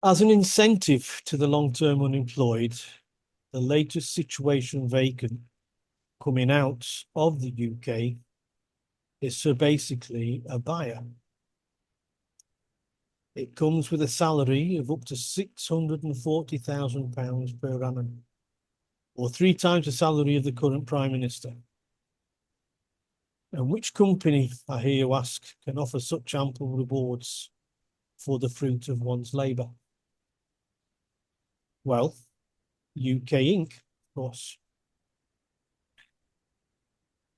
As an incentive to the long-term unemployed, the latest situation vacant coming out of the UK is so basically a buyer. It comes with a salary of up to £640,000 per annum, or three times the salary of the current Prime Minister. And which company, I hear you ask, can offer such ample rewards for the fruit of one's labour? Well, UK Inc., of course.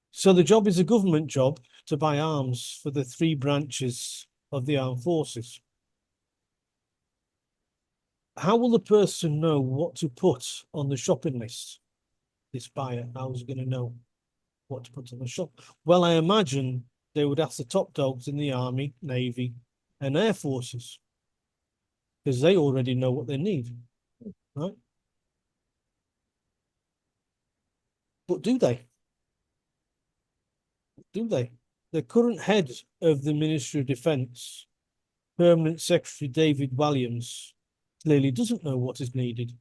So the job is a government job to buy arms for the three branches of the armed forces. How will the person know what to put on the shopping list? This buyer, how is he going to know what to put on the shop? Well, I imagine they would ask the top dogs in the Army, Navy, and Air Forces because they already know what they need, right? But do they? Do they? The current head of the Ministry of Defence, Permanent Secretary David Walliams, clearly doesn't know what is needed,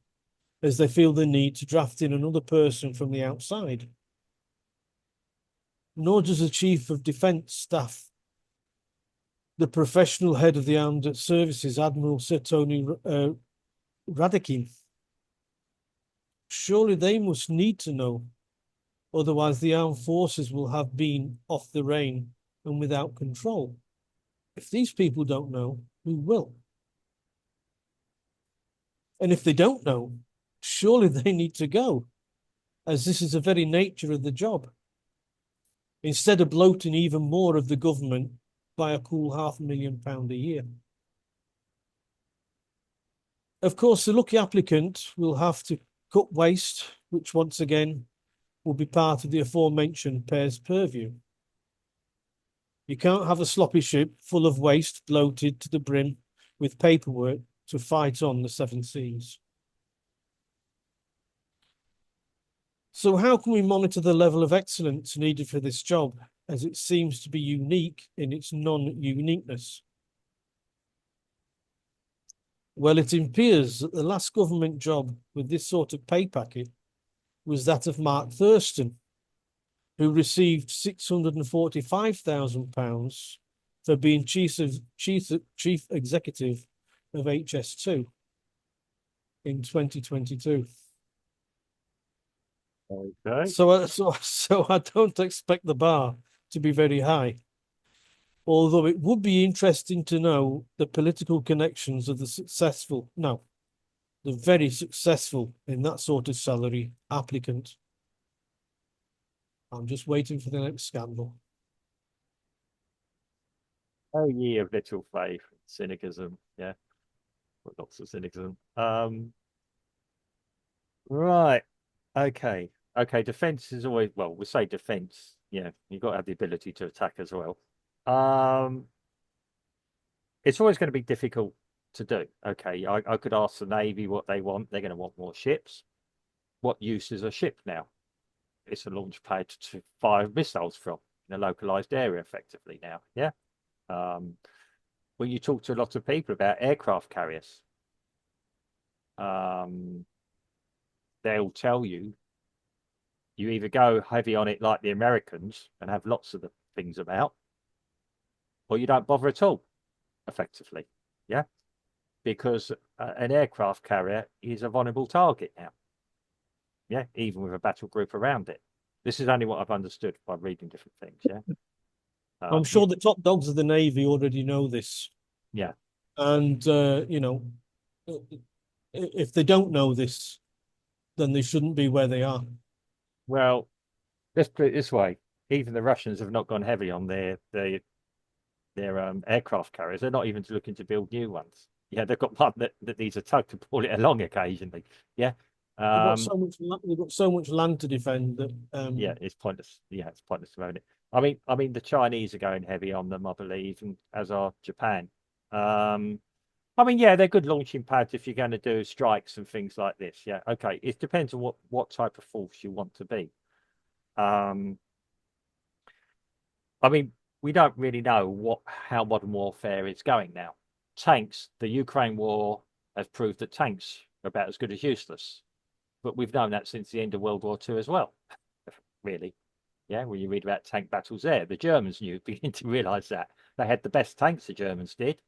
as they feel the need to draft in another person from the outside. Nor does the Chief of Defence Staff, the professional head of the armed services, Admiral Sir Tony Radakin. Surely they must need to know, otherwise the armed forces will have been off the rein and without control. If these people don't know, who will? And if they don't know, surely they need to go, as this is the very nature of the job. Instead of bloating even more of the government by a cool £500,000 a year. Of course, the lucky applicant will have to cut waste, which once again will be part of the aforementioned pair's purview. You can't have a sloppy ship full of waste bloated to the brim with paperwork to fight on the seven seas. So how can we monitor the level of excellence needed for this job, as it seems to be unique in its non-uniqueness? Well, it appears that the last government job with this sort of pay packet was that of Mark Thurston, who received £645,000 for being chief executive of HS2 in 2022. Okay. So I don't expect the bar to be very high. Although it would be interesting to know the political connections of the very successful in that sort of salary applicant. I'm just waiting for the next scandal. Oh, ye of little faith, cynicism. Yeah, well, lots of cynicism. Right. Okay. Okay. Defense is always, well, we say defense. Yeah, you've got to have the ability to attack as well. Um, it's always going to be difficult to do. Okay, I could ask the Navy what they want. They're going to want more ships. What use is a ship now? It's a launch pad to fire missiles from in a localized area, effectively now. Yeah. Um, when you talk to a lot of people about aircraft carriers, um, they'll tell you you either go heavy on it like the Americans and have lots of the things about, or you don't bother at all, effectively. Yeah, because an aircraft carrier is a vulnerable target now. Yeah, even with a battle group around it. This is only what I've understood by reading different things. Yeah, I'm yeah, sure the top dogs of the Navy already know this. yeah. And, if they don't know this, then they shouldn't be where they are. Well, let's put it this way: even the Russians have not gone heavy on their aircraft carriers. They're not even looking to build new ones. Yeah, they've got one that needs a tug to pull it along occasionally. Yeah. Um, They've got so much land to defend that yeah, it's pointless. Yeah, it's pointless to own it. I mean, the Chinese are going heavy on them, I believe, and as are Japan. Um, I mean, yeah, they're good launching pads if you're going to do strikes and things like this. Yeah, okay. It depends on what type of force you want to be. Um, I mean, we don't really know how modern warfare is going now. Tanks, the Ukraine war, has proved that tanks are about as good as useless. But we've known that since the end of World War II as well, really. Yeah, when you read about tank battles there, the Germans knew, begin to realise that. They had the best tanks, the Germans did.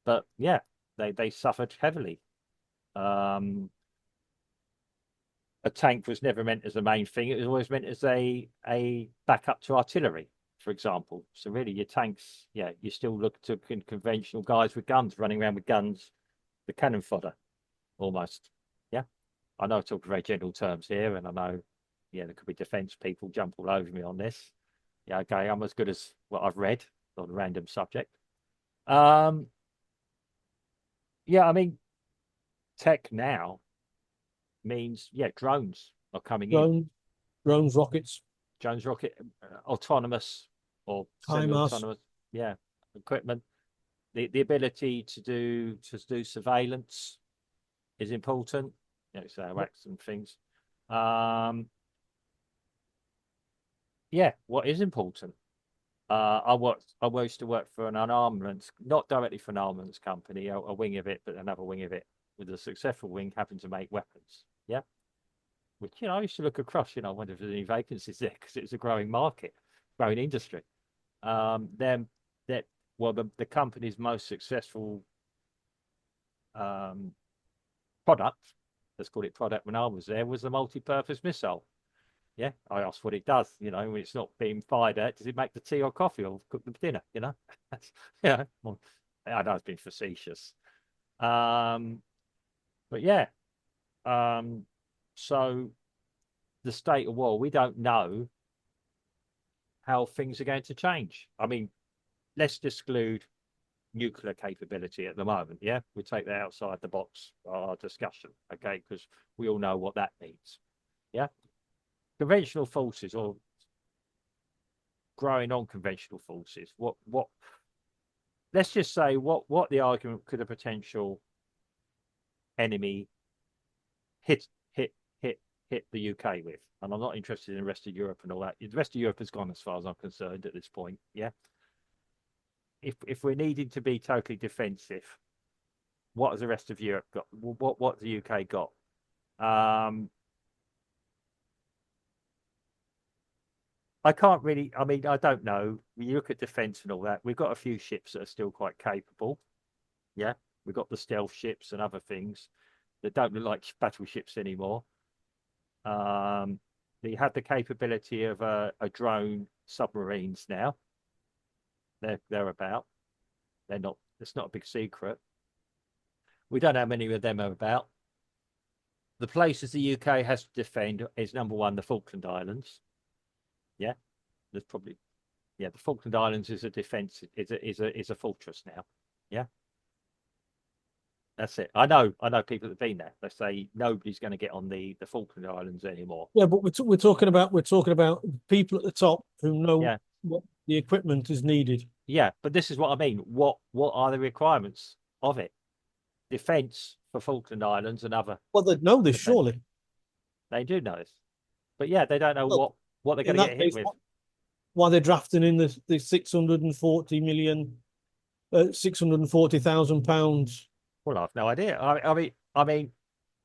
But yeah, they suffered heavily. Um, a tank was never meant as the main thing. It was always meant as a backup to artillery, for example. So really, your tanks, yeah, you still look to conventional guys with guns running around with guns, the cannon fodder, almost. Yeah, I know I talk very general terms here, and I know, yeah, there could be defence people jump all over me on this. Yeah, okay, I'm as good as what I've read on a random subject. Um, yeah, I mean, tech now means, yeah, drones are coming in. Drones, rockets, Drones, rocket, autonomous or HIMARS. semi-autonomous, yeah, equipment. The ability to do surveillance is important. You know, so wax and things. Um, yeah, what is important? I used to work for an armaments, not directly for an armaments company, a wing of it, but another wing of it, with a successful wing happened to make weapons. Yeah, which, I used to look across. I wonder if there's any vacancies there because it was a growing market, growing industry. Then that well, the company's most successful um, product, let's call it product, when I was there, was the multi-purpose missile. Yeah, I asked what it does. When it's not being fired at, does it make the tea or coffee or cook the dinner? Yeah. Well, I know it's been facetious. Um, but yeah. So the state of war, we don't know how things are going to change. I mean, let's exclude nuclear capability at the moment. Yeah, we take that outside the box discussion, okay? Because we all know what that means. Yeah, conventional forces or growing unconventional forces. What? Let's just say what the argument could a potential enemy hit hit hit hit the UK with? And I'm not interested in the rest of Europe and all that. The rest of Europe has gone as far as I'm concerned at this point. Yeah. If we're needing to be totally defensive, what has the rest of Europe got? What the UK got? Um, I can't really. I mean, I don't know. When you look at defence and all that, we've got a few ships that are still quite capable. Yeah, we've got the stealth ships and other things that don't look like battleships anymore. They have the capability of a drone submarines now. They're about. They're not. It's not a big secret. We don't know how many of them are about. The places the UK has to defend is number one, the Falkland Islands. Yeah, there's probably the Falkland Islands is a defense, is a fortress now. Yeah, that's it. I know people that have been there. They say nobody's going to get on the Falkland Islands anymore. Yeah, but we're talking about people at the top who know Yeah, what the equipment is needed. yeah, but this is what I mean. What are the requirements of it? Defense for Falkland Islands and other Well, they know this defense. surely. They do know this, but yeah, they don't know Well, what they're in going to get that hit case, with. why they're drafting in the 640 million, £640,000. Well, I've no idea. I mean,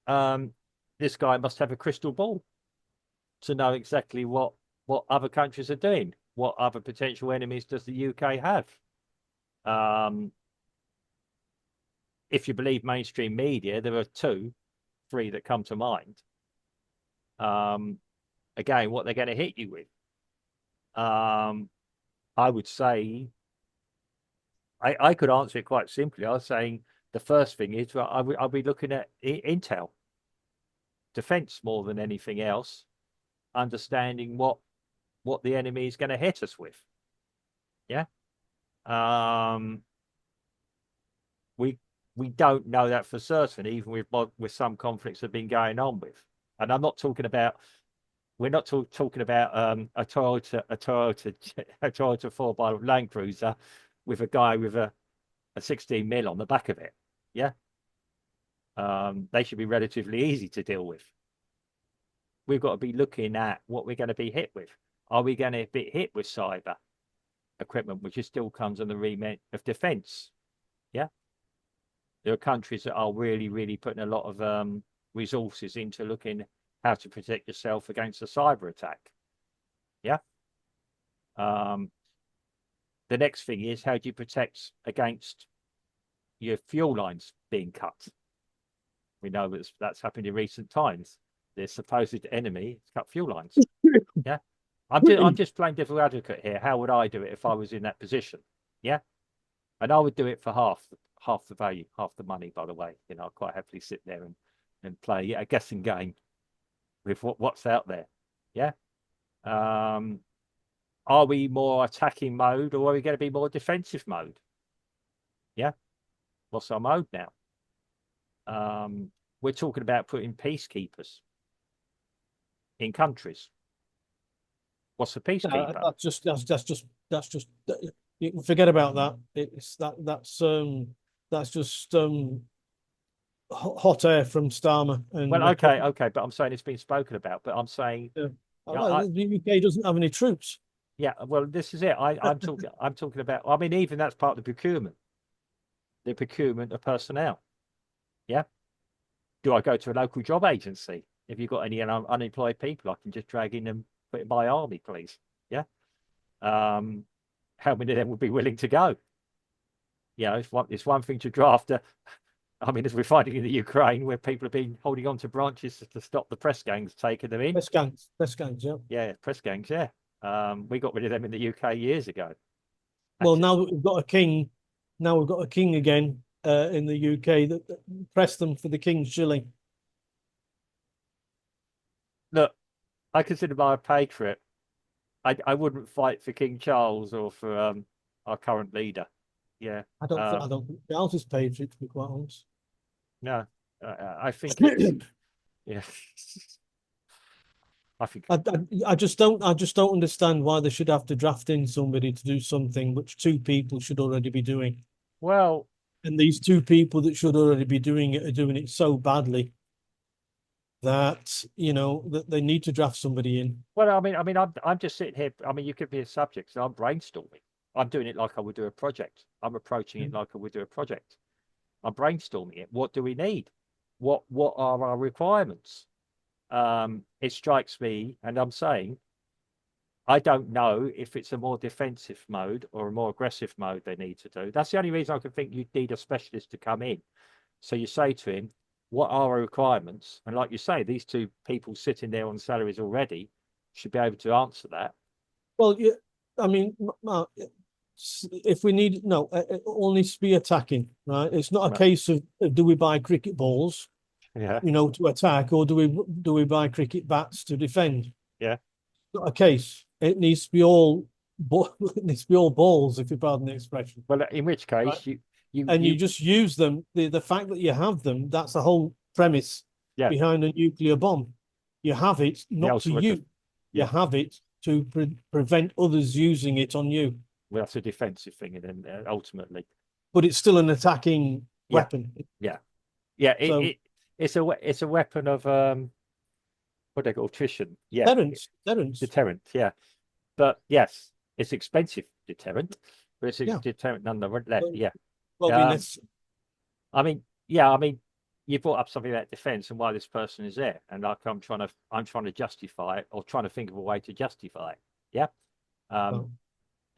um, this guy must have a crystal ball to know exactly what other countries are doing. What other potential enemies does the UK have? Um, if you believe mainstream media, there are two, three that come to mind. Um, again, what they're going to hit you with. I would say I could answer it quite simply. I was saying the first thing is I'll be looking at intel, defense more than anything else, understanding what the enemy is going to hit us with. Yeah. Um, we we don't know that for certain, even with some conflicts that have been going on with. And I'm not talking about we're not talking about a Toyota 4 by Land Cruiser with a guy with a 16 mil on the back of it. Yeah. They should be relatively easy to deal with. We've got to be looking at what we're going to be hit with. Are we going to be hit with cyber equipment, which still comes on the remit of defense? Yeah. There are countries that are really, really putting a lot of resources into looking how to protect yourself against a cyber attack. Yeah. Um, the next thing is, how do you protect against your fuel lines being cut? We know that's happened in recent times. The supposed enemy has cut fuel lines. Yeah. I'm just playing devil advocate here. How would I do it if I was in that position? Yeah. And I would do it for half the value, half the money, by the way. You know, I'd quite happily sit there and play a guessing game with what's out there. Yeah. Are we more attacking mode, or are we going to be more defensive mode? Yeah. What's our mode now? We're talking about putting peacekeepers in countries. What's a peacekeeper? That's just you can forget about that. It's that's just hot air from Starmer and Well, okay, but I'm saying it's been spoken about. But I'm saying, well, the UK doesn't have any troops. yeah. Well, this is it. I'm talking. I'm talking about. I mean, even that's part of the procurement of personnel. Yeah. Do I go to a local job agency? If you've got any unemployed people, I can just drag in and put in my army, please. Yeah. How many of them would be willing to go? You know, it's one thing to draft a. I mean, as we're finding in the Ukraine, where people have been holding on to branches to stop the press gangs taking them in. Press gangs, yeah. Yeah, press gangs, yeah. We got rid of them in the UK years ago. Well, now that we've got a king, now we've got a king again in the UK that press them for the king's shilling. Look, I consider I paid for it. I wouldn't fight for King Charles or for our current leader. Yeah. I don't think Charles is paid for it, to be quite honest. No, I think it's yeah. I think I just don't understand why they should have to draft in somebody to do something which two people should already be doing. well, And these two people that should already be doing it are doing it so badly that, you know, that they need to draft somebody in. well, I'm just sitting here. I mean, you could be a subject, so I'm brainstorming. I'm doing it like I would do a project. I'm approaching it like I would do a project. I'm brainstorming it. What do we need? What are our requirements? It strikes me, and I'm saying, I don't know if it's a more defensive mode or a more aggressive mode they need to do. That's the only reason I can think you'd need a specialist to come in. So you say to him, what are our requirements? And like you say, these two people sitting there on salaries already should be able to answer that. Well, yeah, I mean, if we need, no, it all needs to be attacking, right? It's not a Right. case of do we buy cricket balls, Yeah. you know, to attack, or do we buy cricket bats to defend? Yeah. It's not a case. It needs to be all it needs to be all balls, if you pardon the expression. Well, in which case Right. You just use them. The fact that you have them, that's the whole premise yeah, behind a nuclear bomb. You have it not to ultimate you. You yeah. have it to prevent others using it on you. Well, that's a defensive thing, and then ultimately, But it's still an attacking Yeah. weapon. yeah. So It's a weapon of what they call attrition. Yeah, deterrence. deterrent. Yeah, but yes, it's expensive deterrent, but it's a Yeah. deterrent nonetheless. Well, Yeah. well, I mean, yeah. I mean, you brought up something about defense and why this person is there, and like I'm trying to justify it, or trying to think of a way to justify it. Yeah. well,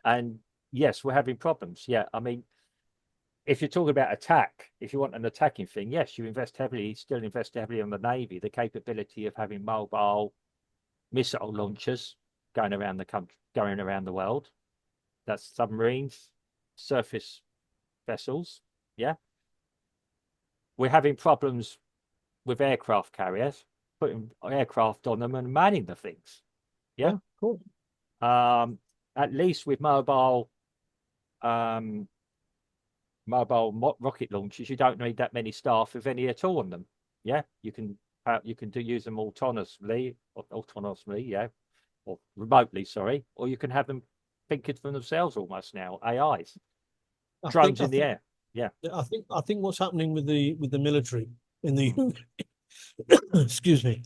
And yes, we're having problems. Yeah. I mean, if you're talking about attack, if you want an attacking thing, yes, you still invest heavily on the Navy, the capability of having mobile missile launchers going around the country, going around the world. That's submarines, surface vessels. Yeah. We're having problems with aircraft carriers, putting aircraft on them and manning the things. Yeah. cool. At least with um, mobile rocket launchers, you don't need that many staff, if any at all, on them. Yeah, you can use them autonomously, yeah, or remotely, sorry, or you can have them thinking for themselves almost now, AIs, drones in the air. Yeah, I think what's happening with the military in the excuse me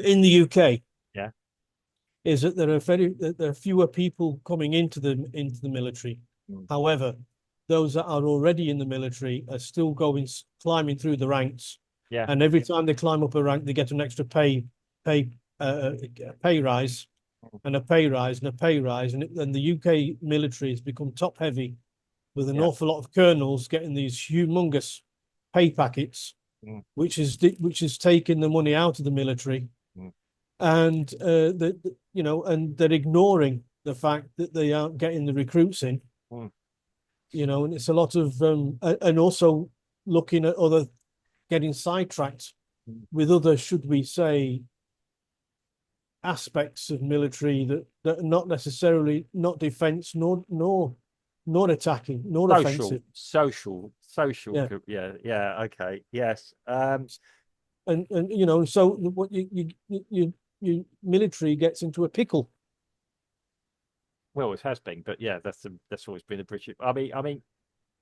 in the UK yeah, is that there are fewer people coming into the military. Mm. However, those that are already in the military are still climbing through the ranks, Yeah, and every time they climb up a rank, they get an extra pay pay rise, and a pay rise, and a pay rise, and the UK military has become top heavy with an yeah. awful lot of colonels getting these humongous pay packets, Mm, which is taking the money out of the military, mm. and and they're ignoring the fact that they aren't getting the recruits in, Mm. and it's a lot of and also looking at other getting sidetracked Mm. with other, should we say, aspects of military that are not necessarily not defense nor attacking nor Social, offensive. social. Yeah. Yeah, yeah. Okay, yes. And so what you military gets into a pickle. Well, it has been, but yeah, that's always been the British. I mean,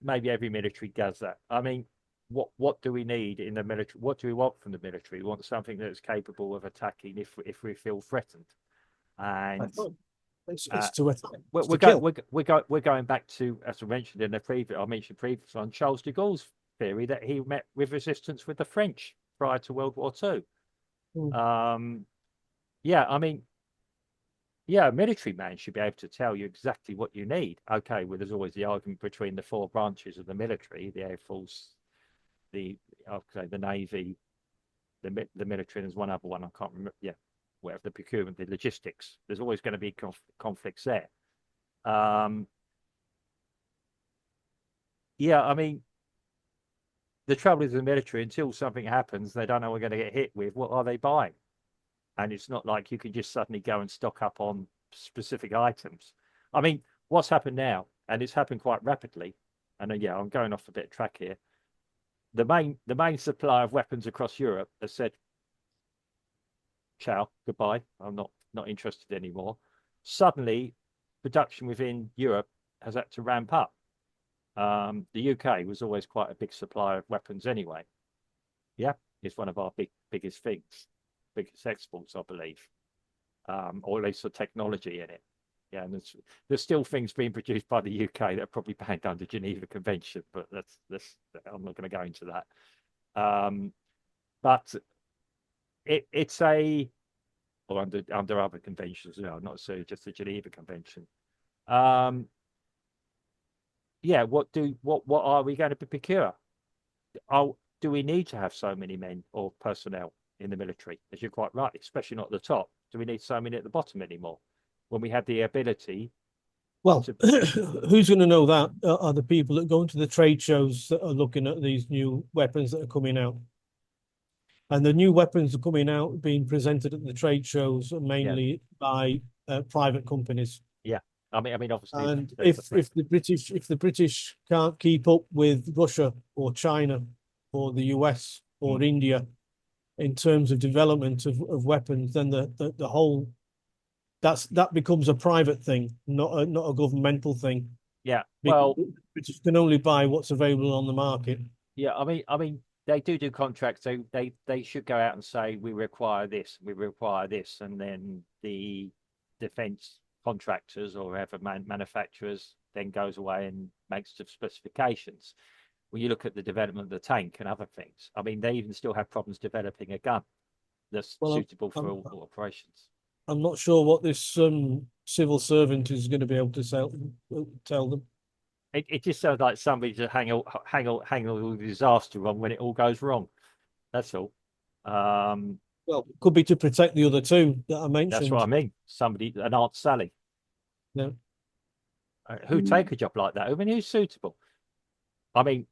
maybe every military does that. I mean, what do we need in the military? What do we want from the military? We want something that's capable of attacking if we feel threatened. I And thought uh, it's to attack, we're it's to we're, go, kill. we're going back to, as I mentioned in the previous, I mentioned previously on Charles de Gaulle's theory that he met with resistance with the French prior to World War II. Mm. Um, yeah, I mean, yeah, a military man should be able to tell you exactly what you need. Okay, well, there's always the argument between the four branches of the military: the Air Force, the okay, the Navy, the military, and there's one other one I can't remember. Yeah, whatever, the procurement, the logistics. There's always going to be conflicts there. Um, yeah, I mean, the trouble is the military, until something happens, they don't know what we're going to get hit with. What are they buying? And it's not like you can just suddenly go and stock up on specific items. I mean, what's happened now, and it's happened quite rapidly, and yeah, I'm going off a bit of track here. The main supplier of weapons across Europe has said, "Ciao, goodbye. I'm not interested anymore." Suddenly, production within Europe has had to ramp up. The UK was always quite a big supplier of weapons anyway. Yeah, it's one of our biggest things, biggest exports, I believe, or at least the technology in it. Yeah, and there's still things being produced by the UK that are probably banned under Geneva Convention, but that's I'm not going to go into that. Um, but it's a or under other conventions as well, not so just the Geneva Convention. Um, yeah, what are we going to procure? Do we need to have so many men or personnel in the military? As you're quite right, especially not at the top. Do we need so many at the bottom anymore? When we have the ability Well, to, who's going to know that are the people that go into the trade shows that are looking at these new weapons that are coming out. And the new weapons are coming out, being presented at the trade shows yeah, mainly by private companies. yeah. I mean, obviously And there's the threat. if the British can't keep up with Russia or China or the US or Mm. India in terms of development of weapons, then the whole that becomes a private thing, not a governmental thing, Yeah, because well, British can only buy what's available on the market. yeah. I mean, they do contracts. So they should go out and say we require this, and then the defence contractors or whatever manufacturers then goes away and makes the specifications. When you look at the development of the tank and other things, I mean, they even still have problems developing a gun that's Well, suitable for all operations. I'm not sure what this civil servant is going to be able to tell them. It just sounds like somebody to hang all the disaster on when it all goes wrong. That's all. Um, Well, it could be to protect the other two that I that's what I mentioned. mean. Somebody, an Aunt Sally, Yeah. who take a job like that. I mean, who's suitable? I mean,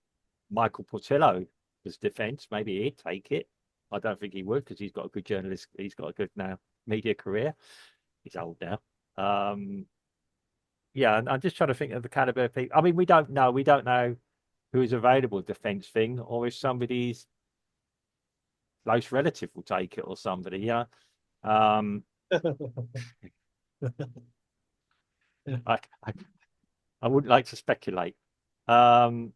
Michael Portillo as defence, maybe he'd take it. I don't think he would because he's got a good journalist. He's got a good now media career. He's old now. Um, yeah, and I'm just trying to think of the caliber of people. I mean, we don't know. We don't know who is available defence thing, or if somebody's close relative will take it, or somebody. Yeah. Um, Yeah. I, I I wouldn't like to speculate. Um,